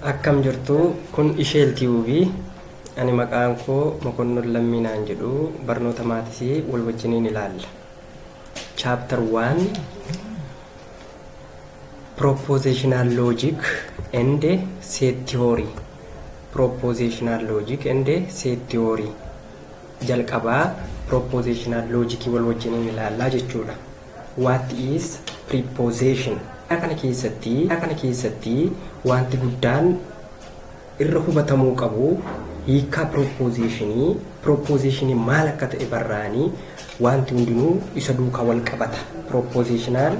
Akkam jirtu kun isheel tiivuubii ani maqaan koo Mokonnon Lamminaan jedhu barnoota maatisii wal wajjiniin ilaalla. Chapter 1 Propositional Logic and Set Theory. Propositional Logic and Set Theory. Jalqabaa propositional logic wal wajjiniin ilaallaa jechuudha. What is preposition? Kana keessatti wanti guddaan irra hubatamuu qabu hiika propositionii maal akka ta'e barraanii wanti hundinuu isa duukaa wal qabata propositional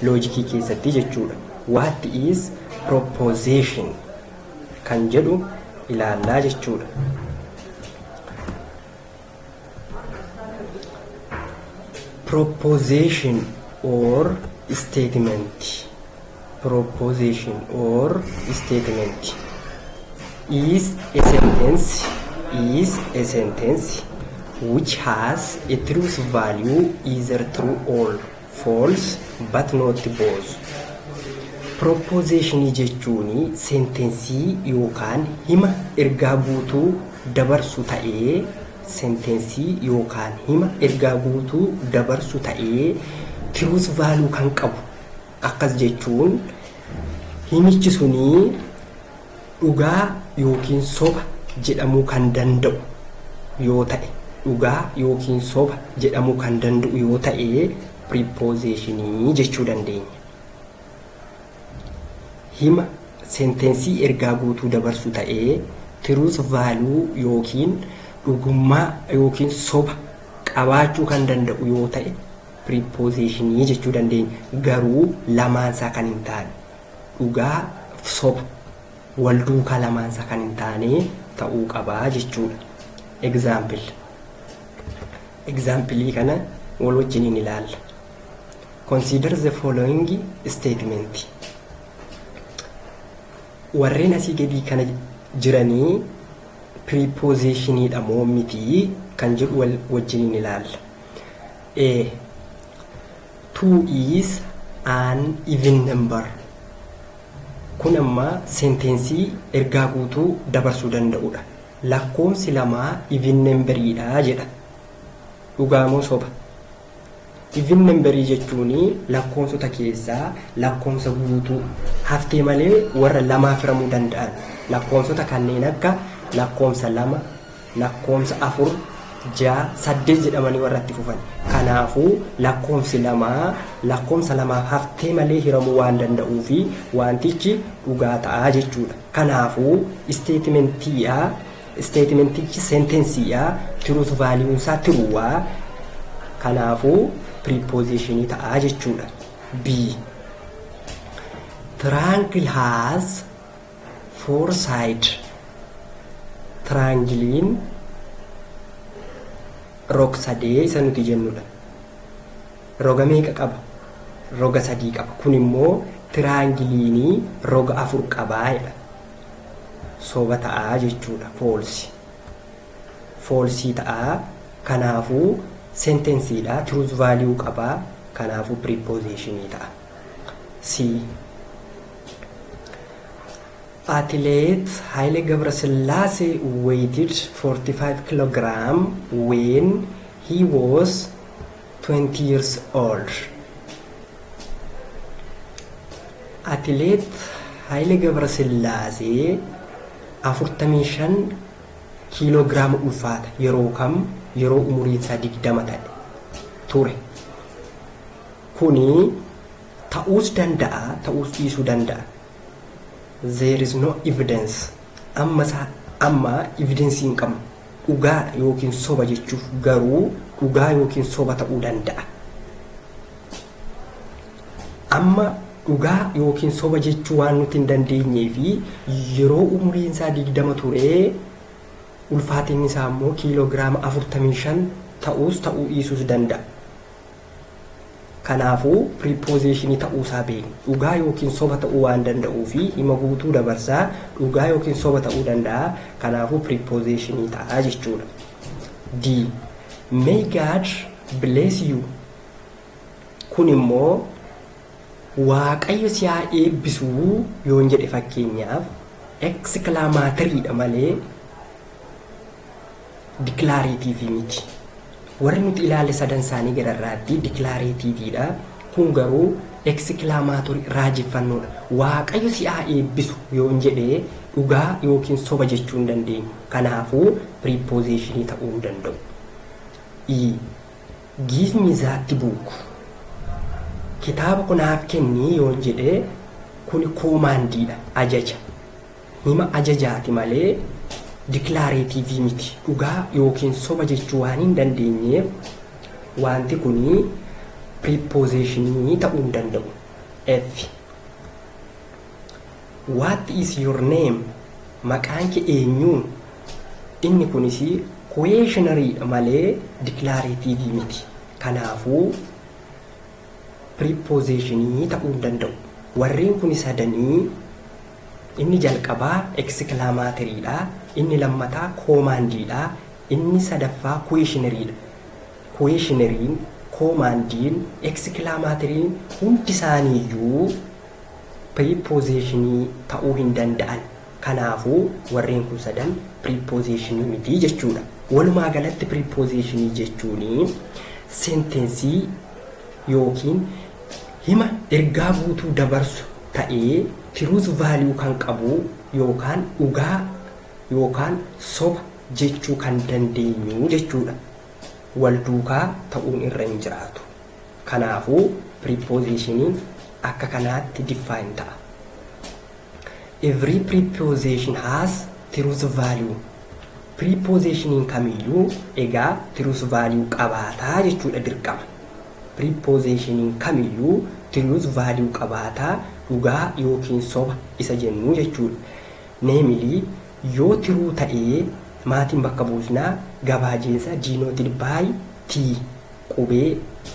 logic keessatti jechuudha. What is proposition kan jedhu ilaallaa jechuudha. Proposition or statement. Proposition or statement is a sentence which has a truth value either true or false but not both. Proposition jechuun sentensii yookaan hima ergaa guutuu dabarsu ta'ee sentensii yookaan hima ergaa guutuu dabarsu ta'ee truth value kan qabu. Akkas jechuun himichi sunii dhugaa yookiin soba jedhamuu kan danda'u yoo ta'e dhugaa yookiin soba jedhamuu kan danda'u yoo ta'e prepositionii jechuu dandeenya. Hima sentensii ergaa guutuu dabarsu ta'ee truth value yookiin dhugummaa yookiin soba qabaachuu kan danda'u yoo ta'e prepositionii jechuu dandeenya. Garuu lamaansaa kan hin taane dhugaa soba wal duukaa lamaansaa kan hin taane ta'uu qabaa jechuudha. Example kana wal wajjiniin ilaalla. Consider the following statement. Warreen asii gadii kana jiranii prepositioniidha moo miti kan jedhu wal wajjiniin ilaalla. A 2 is an even number. Kun amma sentensii ergaa guutuu dabarsuu danda'udha. Lakkoomsi lamaa even number'idha jedha. Dhugaa moo soba? Even number jechuun lakkoomsota keessaa lakkoomsa guutuu haftee malee warra lamaa firamuu danda'an. Lakkoomsota kanneen akka lakkoomsa 2, lakkoomsa 4, 6, 8 jedhamanii warra itti fufan. Kanaafuu lakkoomsi lakkoomsa lamaaf haftee malee hiramuu waan danda'uufi wantichi dhugaa ta'a jechuudha. Kanaafuu statementichi sentensiidha. Truth value isaa truuwaa. Kanaafuu prepositionii ta'a jechuudha. B. Triangle has 4 sides. Triangleen roga sadee isa nuti jennudha. Roga meeqa qaba? Roga 3 qaba. Kun immoo triangiliin roga 4 qabaa jedha. Soba ta'a jechuudha. False ta'a. Kanaafuu sentensiidha. Truth value qabaa. Kanaafuu prepositionii ta'a. C. Athlete Haile Gebresillaase weighed 45 kg when he was 20 years old. Athlete Haile Gebresillaase 45 kilograama ulfaata yeroo kam? Yeroo umuriin isaa 20 ta'e ture. Kuni ta'uus danda'a, ta'uus dhiisuu danda'a. There is no evidence. Amma evidence hin qabnu. Dhugaa yookiin soba jechuuf garuu dhugaa yookiin soba ta'uu danda'a. Amma dhugaa yookiin soba jechuu waan nuti hin dandeenyee fi yeroo umuriin isaa 20 ture ulfaatinni isaa immoo kiiloogiraama 45 ta'uu dhiisuus danda'a. Kanaafuu prepositionii ta'uusaa beekna. Dhugaa yookiin soba ta'uu waan danda'uu fi hima guutuu dabarsaa dhugaa yookiin soba ta'uu danda'a. Kanaafuu prepositionii ta'a jechuudha. D. May God bless you. Kun immoo waaqayyo si haa eebbisuu yoon jedhe fakkeenyaaf exclamatory dha malee declarative miti. Warri nuti ilaalle sadan isaanii gararraatti declarative dha. Kun garuu exclamatory raajeffannoodha. Waaqayyo si haa eebbisu yoon jedhee dhugaa yookiin soba jechuu hin dandeenyu. Kanaafuu prepositionii ta'uu hin danda'u. Give me that book. Kitaaba kunaaf kenni yoon jedhee kuni koomaandiidha, ajaja. Hima ajajaati malee declarative miti. Dhugaa yookiin soba jechuu waan hin dandeenyeef wanti kuni prepositionii ta'uu hin danda'u. F. What is your name? Maqaan kee eenyu? Inni kunis questionary malee declarative miti. Kanaafuu prepositionii ta'uu hin danda'u. Warreen kun sadanii inni jalqabaa exclamatory dha, inni lammataa koomaandiidha, inni sadaffaa questionary dha. Questionary'n, koomaandiin, exclamatory'n hundi isaaniiyyuu prepositionii ta'uu hin danda'an. Kanaafuu warreen kun sadan prepositionii miti jechuudha. Walumaa galatti prepositionii jechuun sentensii yookiin hima ergaa guutuu dabarsu ta'ee truth value kan qabu yookaan dhugaa yookaan soba jechuu kan dandeenyu jechuudha. Wal duukaa ta'uun irra hin jiraatu. Kanaafuu prepositionii akka kanaatti define ta'a. Every preposition has truth value. Prepositionii kamiyyuu egaa truth value qabaataa jechuudha dirqama. Prepositionii kamiyyuu truth value qabaataa dhugaa yookiin soba isa jennu jechuudha. Namely yoo true ta'ee maatiin bakka buusnaa gabaajeensa denoted by t qubee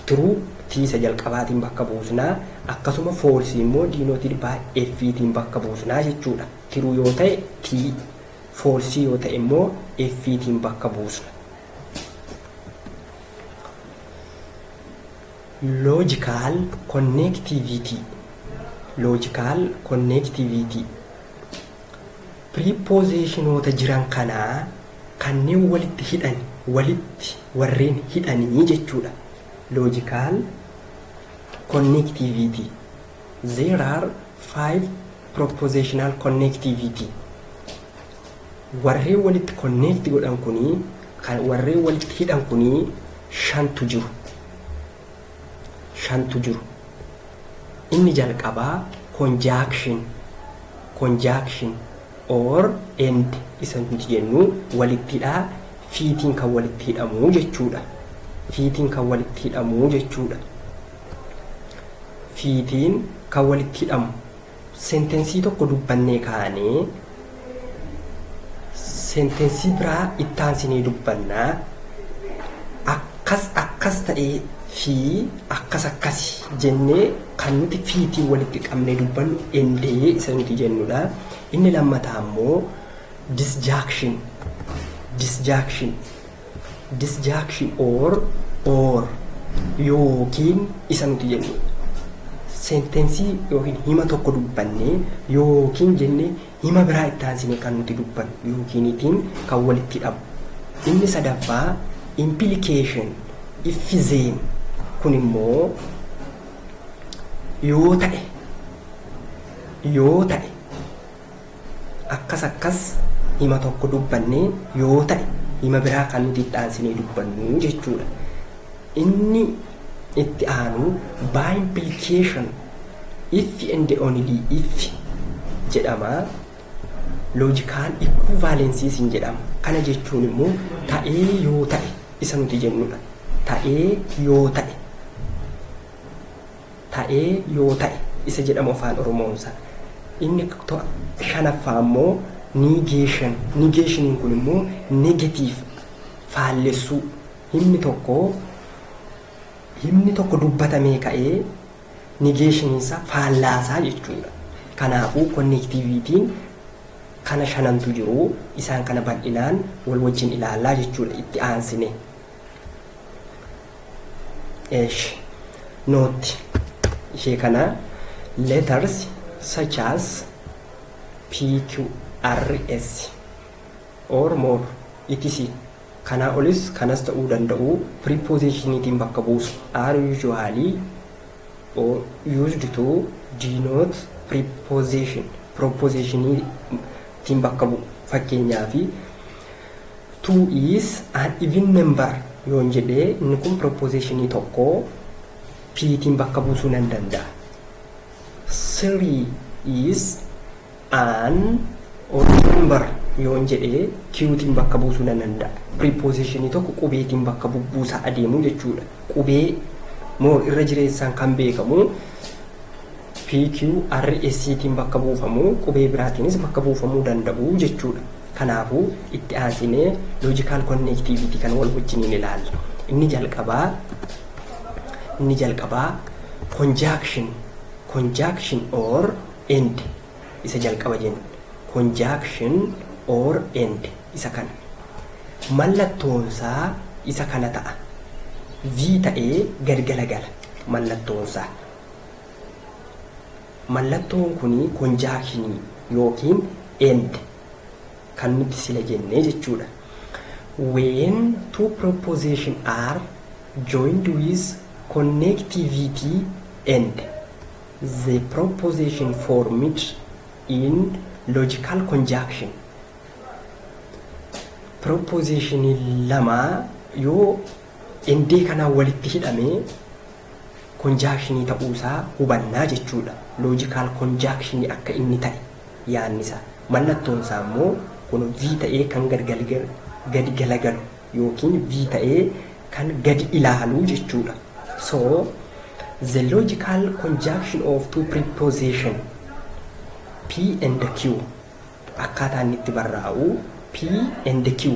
true t isa jalqabaatiin bakka buusnaa akkasuma false immoo denoted by f tiin bakka buusnaa jechuudha. True yoo ta'e t, false yoo ta'e immoo f tiin bakka buusna. Logical connectivity. Logical connectivity. Prepositionoota jiran kanaa kanneen walitti warreen hidhanii jechuudha. Logical connectivity. There are 5 propositional connectivity. Warreen walitti connect godhan kunii warreen walitti hidhan kunii shantu jiru. Inni jalqabaa conjunction or and isa nuti jennu walittidha. Fiitiin kan walitti hidhamu jechuudha. Fiitiin kan walitti hidhamu sentensii tokko dubbannee kaanee sentensii biraa ittaansinee dubbannaa akkas ta'ee fi akkasi jennee kan nuti fiitii walitti qabnee dubbannu endee isa nuti jennudha. Inni lammataa immoo disjunction or yookiin isa nuti jennu sentensii yookiin hima tokko dubbannee yookiin jennee hima biraa ittaansinee kan nuti dubbannu yookiinitiin kan walitti hidhamu. Inni sadaffaa implication iffizeen kun immoo yoo ta'e akkas hima tokko dubbannee yoo ta'e hima biraa kan nuti ittaansinee dubbannu jechuudha. Inni itti aanu by implication if and only if jedhama. Logical equivalencies hin jedhama. Kana jechuun immoo ta'ee yoo ta'e isa nuti jennudha. Ta'ee yoo ta'e isa jedhamu afaan Oromoonsa. Inni shanaffaa immoo negationiin kun immoo negative faallessuu. Himni tokko dubbatamee ka'ee negationiinsa faallaasaa jechuudha. Kanaafuu connectivity'n kana shanantu jiru. Isaan kana bal'inaan wal wajjin ilaallaa jechuudha itti aansine. Note ishee kana letters such as PQ rs or more etc. Kanaa olis kanas ta'uu danda'u preposition'itiin bakka buusu are usually or used to denote proposition'itiin bakka bu'u. Fakkeenyaaf two is an even number yoon jedhee inni kun propositionii tokko p-tiin bakka buusuu nan danda'a. Three is an odd number yoon jedhee q-tiin bakka buusuu nan danda'a. Prepositionii tokko qubeetiin bakka buusaa adeemuu jechuudha. Qubee more irra jireessaan kan beekamu PQRS'tiin bakka buufamu, qubee biraatiinis bakka buufamuu danda'u jechuudha. Kanaafuu itti aansinee logical connectivity kan wal wajjiniin ilaalla. Inni jalqabaa conjunction or end isa jalqaba jenna. Conjunction or end isa kana. Mallattoonsaa isa kana ta'a. V ta'ee gargalagala mallattoonsaa. Mallattoon kuni conjunction yookiin end kan nuti sila jennee jechuudha. When two propositions are joined with connectivity end, the proposition formed in logical conjunction. Proposition lama yoo endee kana walitti hidhame conjunction ta'uusaa hubannaa jechuudha. Logical conjunction akka inni ta'e yaannisa. Mallattoonsaa immoo kun V ta'ee kan gadi galagalu yookiin V ta'ee kan gadi ilaalu jechuudha. So the logical conjunction of two prepositions P and Q akkaataa inni itti barraa'u P and Q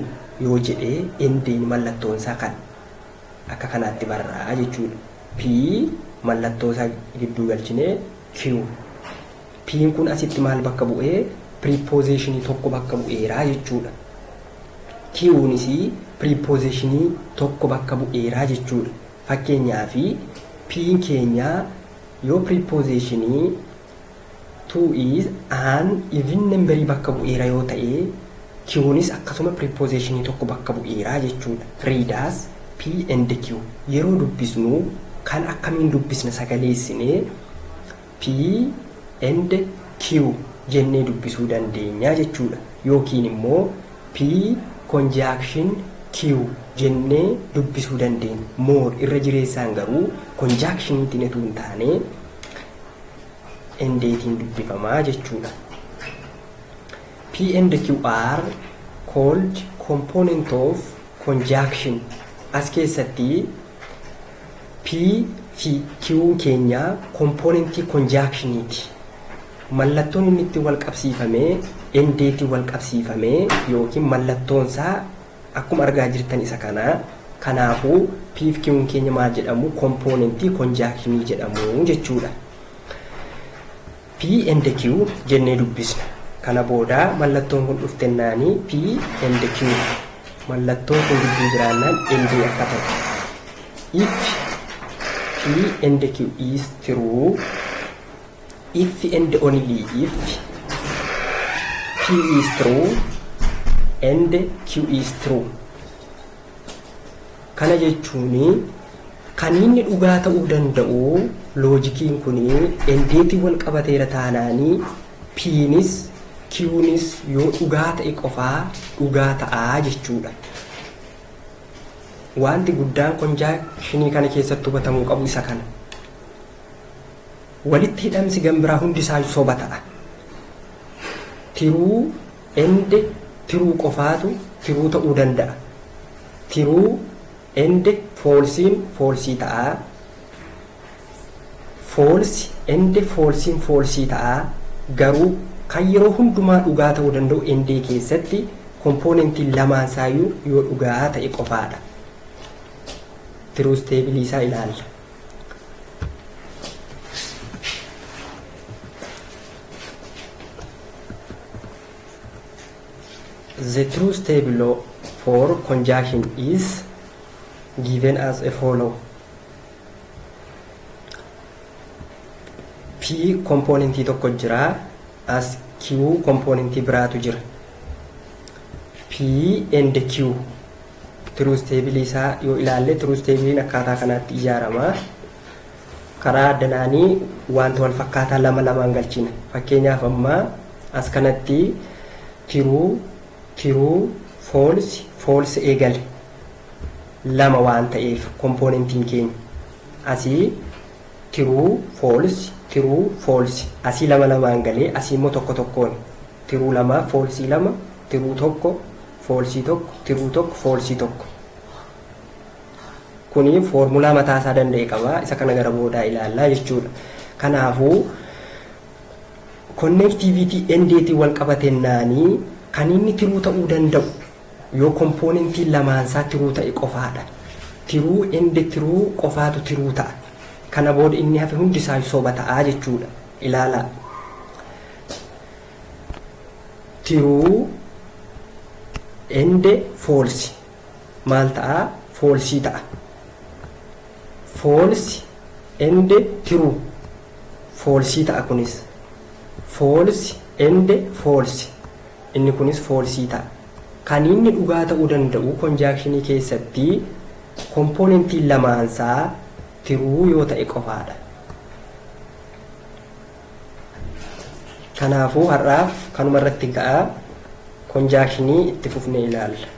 yoo jedhee endeen mallattoonsaa kan akka kanaatti barraa'a jechuudha. P mallattoosaa gidduu galchinee Q. P'n kun asitti maal bakka bu'ee prepositionii tokko bakka bu'eeraa jechuudha. Q'nis prepositionii tokko bakka bu'eeraa jechuudha. Fakkeenyaaf P'n keenya yoo prepositionii two is an even number bakka bu'eera yoo ta'e Q'nis akkasuma prepositionii tokko bakka bu'eeraa jechuudha. Readers P and Q yeroo dubbisnu kan akkamiin dubbisna sagaleessinee P and Q jennee dubbisuu dandeenya jechuudha. Yookiin immoo P conjunction Q jennee dubbisuu dandeenya. More irra jireessaan garuu conjunctioniitiin etuu hin taane endeetiin dubbifamaa jechuudha. P and Q are called component of conjunction. As keessatti P fi Q keenya componentii conjunctioniiti. Mallattoon inni itti wal qabsiifamee endeetii wal qabsiifamee yookiin mallattoonsaa akkuma argaa jirtan isa kana. Kanaafuu P fi Q keenya maal jedhamu? Componentii conjunctionii jedhamu jechuudha. P and Q jennee dubbisna. Kana booda mallattoon kun dhuftennaanii P and Q mallattoon kun gidduu jiraannaan endee akka ta'u. If P and Q is true, if and only if P is true and Q is true. Kana jechuun kan inni dhugaa ta'uu danda'u loojikiin kuni endeetii wal qabateera taanaanii P'nis Q'nis yoo dhugaa ta'e qofaa dhugaa ta'aa jechuudha. Wanti guddaan conjunctionii kana keessatti hubatamuu qabu isa kana. Walitti hidhamsi gambiraa hundi isaa soba ta'a. Tiruu and tiruu qofaatu tiruu ta'uu danda'a. Tiruu and falsiin falsii ta'a. Falsi and falsiin falsii ta'a. Garuu kan yeroo hundumaa dhugaa ta'uu danda'u endee keessatti kompoonentiin lamaan saayyuu yoo dhugaa ta'e qofaadha. Tiruu steebilii isaa ilaalla. The truth table for conjunction is given as a follow. P componentii tokko jira as Q kompoonentii biraatu jira. P and Q truth table isaa yoo ilaalle truth table akkaataa kanaatti ijaarama. Karaa addanaanii wanta wal fakkaataa lama lamaan galchina. Fakkeenyaaf amma as kanatti true false eegale lama waan ta'eef kompoonentiin keenya asii true false asii lama lamaan galee asii immoo tokko tokkoon true lama false lama true tokko false tokko true tokko false tokko. Kuni foormulaa mataa isaa danda'e qaba. Isa kana gara boodaa ilaallaa jechuudha. Kanaafuu connectivity endeetii wal qabatennaanii kan inni true ta'uu danda'u yoo kompoonentiin lamaansaa true ta'e qofaadha. True and true qofaatu true ta'a. Kana booda inni hafe hundi isaa soba ta'aa jechuudha. Ilaalaa. True and false maal ta'a? False ta'a. False and true false ta'a kunis. False and false inni kunis false ta'a. Kan inni dhugaa ta'uu danda'u conjunctionii keessatti kompoonentiin lamaansaa true yoo ta'e qofaadha. Kanaafuu har'aaf kanuma irratti ga'a conjunctionii itti fufnee ilaalla.